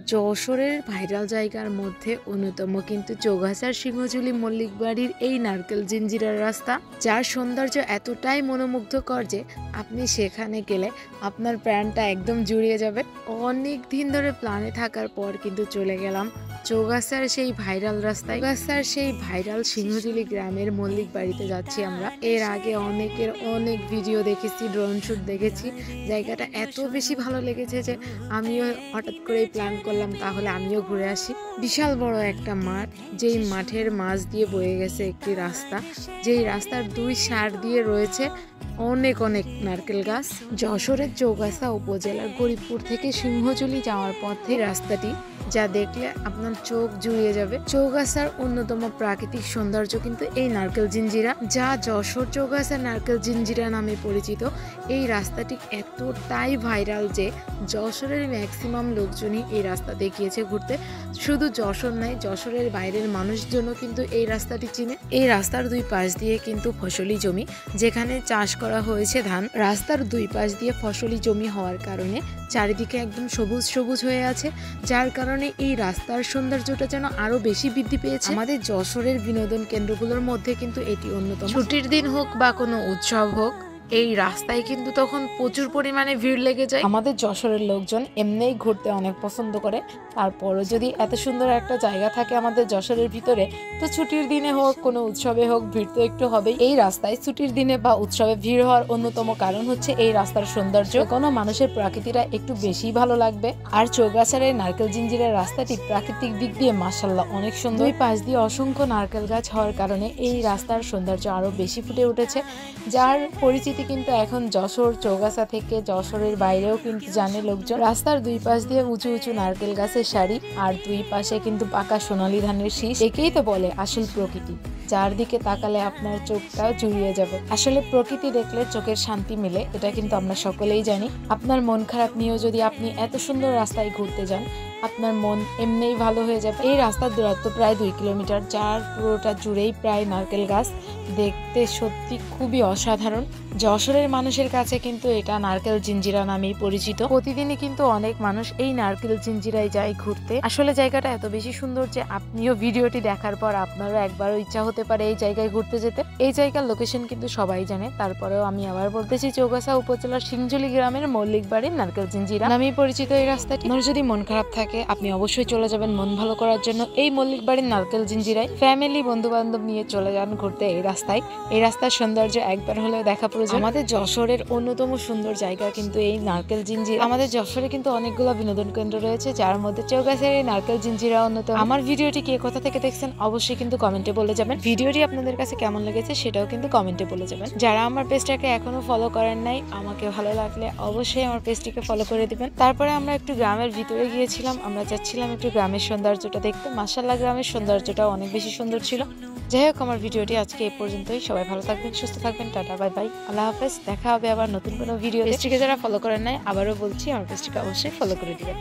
যশোরের ভাইরাল জায়গার মধ্যে অন্যতম কিন্তু চৌগাছার সিংহঝুলি মল্লিক বাড়ির এই নারকেল জিঞ্জিরার রাস্তা, যার সৌন্দর্য এতটাই মনোমুগ্ধকর যে আপনি সেখানে গেলে আপনার প্রাণটা একদম জুড়িয়ে যাবে। অনেক দিন ধরে প্ল্যানে থাকার পর কিন্তু চলে গেলাম চৌগাছার সেই ভাইরাল রাস্তায়। চৌগাছার সেই ভাইরাল সিংহঝুলি গ্রামের মল্লিক বাড়িতে যাচ্ছি আমরা। এর আগে অনেক ভিডিও দেখেছি, ড্রোন শুট দেখেছি। জায়গাটা এত বেশি ভালো লেগেছে যে আমিও হঠাৎ করেই প্ল্যান করলাম তাহলে আমিও ঘুরে আসি। বিশাল বড় একটা মাঠ, যেই মাঠের মাঝ দিয়ে বয়ে গেছে একটি রাস্তা, যেই রাস্তার দুই সাইড দিয়ে রয়েছে অনেক নারকেল গাছ। যশোরের চৌগাছা উপজেলার গরিবপুর থেকে সিংহঝুলি যাওয়ার পথে রাস্তাটি, যা দেখলে আপনার চোখ জুড়িয়ে যাবে। চৌগাছার অন্যতম প্রাকৃতিক সৌন্দর্য কিন্তু এই নারকেল জিঞ্জিরা, যা যশোর চৌগাছা নারকেল জিঞ্জিরা নামে পরিচিত। এই রাস্তাটি এতটাই ভাইরাল যে যশোরের ম্যাক্সিমাম লোকজনই এই রাস্তা দেখিয়েছে ঘুরতে। শুধু যশোর নয়, যশোরের বাইরের মানুষজনও কিন্তু এই রাস্তাটি চিনে। এই রাস্তার দুই পাশ দিয়ে কিন্তু ফসলি জমি, যেখানে চাষ করা হয়েছে ধান। রাস্তার দুই পাশ দিয়ে ফসলি জমি হওয়ার কারণে চারিদিকে একদম সবুজ হয়ে আছে, যার কারণে এই রাস্তার সৌন্দর্যটা যেন আরো বেশি বৃদ্ধি পেয়েছে। আমাদের যশোরের বিনোদন কেন্দ্রগুলোর মধ্যে কিন্তু এটি অন্যতম। ছুটির দিন হোক বা কোনো উৎসব হোক, এই রাস্তায় কিন্তু তখন প্রচুর পরিমাণে ভিড় লেগে যায়। আমাদের যশোরের লোকজন এমনিই ঘুরতে অনেক পছন্দ করে, তারপরও যদি এত সুন্দর একটা জায়গা থাকে আমাদের যশোরের ভিতরে, তো ছুটির দিনে হোক কোনো উৎসবে হোক ভিড় তো একটু হবেই। এই রাস্তায় ছুটির দিনে বা উৎসবে ভিড় হওয়ার অন্যতম কারণ হচ্ছে এই রাস্তার সৌন্দর্য। কোনো মানুষের প্রাকৃতিটা একটু বেশি ভালো লাগবে। আর চৌগাছার এই নারকেল জিঞ্জিরের রাস্তাটি প্রাকৃতিক দিক দিয়ে মাশাআল্লাহ অনেক সুন্দর। দুই পাশ দিয়ে অসংখ্য নারকেল গাছ হওয়ার কারণে এই রাস্তার সৌন্দর্য আরো বেশি ফুটে উঠেছে, যার পরিচিতি কিন্তু এখন যশোর চৌগাছা থেকে যশোরের বাইরেও কিন্তু জানে লোকজন। রাস্তার দুই পাশ দিয়ে উঁচু নারকেল গাছের সারি, আর দুই পাশে কিন্তু পাকা সোনালী ধানের শীষ। একেই তো বলে আসল প্রকৃতি, যার দিকে তাকালে আপনার চোখটাও জুড়িয়ে যাবে। আসলে প্রকৃতি দেখলে চোখের শান্তি মিলে, এটা কিন্তু আমরা সকলেই জানি। আপনার মন খারাপ নিয়েও যদি আপনি এত সুন্দর রাস্তায় ঘুরতে যান, আপনার মন এমনিই ভালো হয়ে যাবে। এই রাস্তার দূরত্ব প্রায় 2 কিলোমিটার, যার পুরোটা জুড়েই প্রায় নারকেল গাছ। দেখতে সত্যি খুবই অসাধারণ। যশোরের মানুষের কাছে কিন্তু এটা নারকেল জিঞ্জিরা নামেই পরিচিত। প্রতিদিনই কিন্তু অনেক মানুষ এই নারকেল জিঞ্জিরায় যায় ঘুরতে। আসলে জায়গাটা এত বেশি সুন্দর যে আপনিও ভিডিওটি দেখার পর আপনারও একবারও ইচ্ছা হতে পারে এই জায়গায় ঘুরতে যেতে। এই জায়গার লোকেশন কিন্তু সবাই জানে, তারপরেও আমি আবার বলতেছি, চৌগাছা উপজেলার সিংহঝুলি গ্রামের মল্লিক বাড়ির নারকেল জিঞ্জিরা নামেই পরিচিত এই রাস্তাটি। আপনার যদি মন খারাপ থাকে আপনি অবশ্যই চলে যাবেন মন ভালো করার জন্য এই মল্লিক বাড়ির নারকেল জিঞ্জিরায়। ফ্যামিলি বন্ধু বান্ধব নিয়ে চলে যান ঘুরতে এই রাস্তায়। এই রাস্তার সৌন্দর্য একবার হলেও দেখা প্রয়োজন। আমাদের যশোরের অন্যতম সুন্দর জায়গা কিন্তু এই নারকেল জিঞ্জিরা। আমাদের যশোরে কিন্তু অনেকগুলো বিনোদন কেন্দ্র রয়েছে, যার মধ্যে চৌগাছার এই নারকেল জিঞ্জিরা অন্যতম। আমার ভিডিওটি কে কোথা থেকে দেখছেন অবশ্যই কিন্তু কমেন্টে বলে যাবেন। ভিডিওটি আপনাদের কাছে কেমন লেগেছে সেটাও কিন্তু কমেন্টে বলে যাবেন। যারা আমার পেজটাকে এখনো ফলো করেন নাই, আমাকে ভালো লাগলে অবশ্যই আমার পেজটিকে ফলো করে দিবেন। তারপরে আমরা একটু গ্রামের ভিতরে গিয়েছিলাম, আমরা যাচ্ছিলাম একটু গ্রামের সৌন্দর্যটা দেখতে। মাশাআল্লাহ গ্রামের সৌন্দর্যটা অনেক বেশি সুন্দর ছিল। যাই হোক, আমার ভিডিওটি আজকে এই পর্যন্তই। সবাই ভালো থাকবেন, সুস্থ থাকবেন, টাটা বাই বাই, আল্লাহ হাফেজ। দেখা হবে আবার নতুন কোনো ভিডিও। পেজটিকে যারা ফলো করেন নাই, আবারও বলছি আমার পেজটিকে অবশ্যই ফলো করে দিবেন।